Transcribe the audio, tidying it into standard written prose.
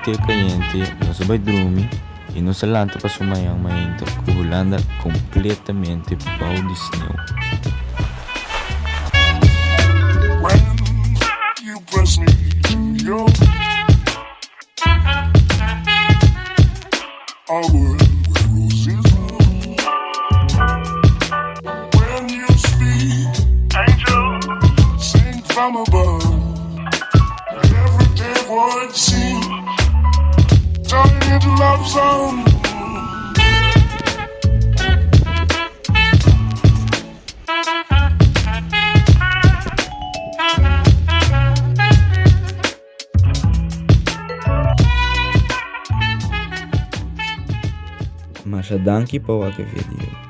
que é caliente, nós vai dormir e nossa lanta para sumayang may interkulanda completamente pau de snow. When you press me to your I will where roses bloom. When you speak, angels sing from above. Everyday word seems turning into love song. Masha danki pa wake video.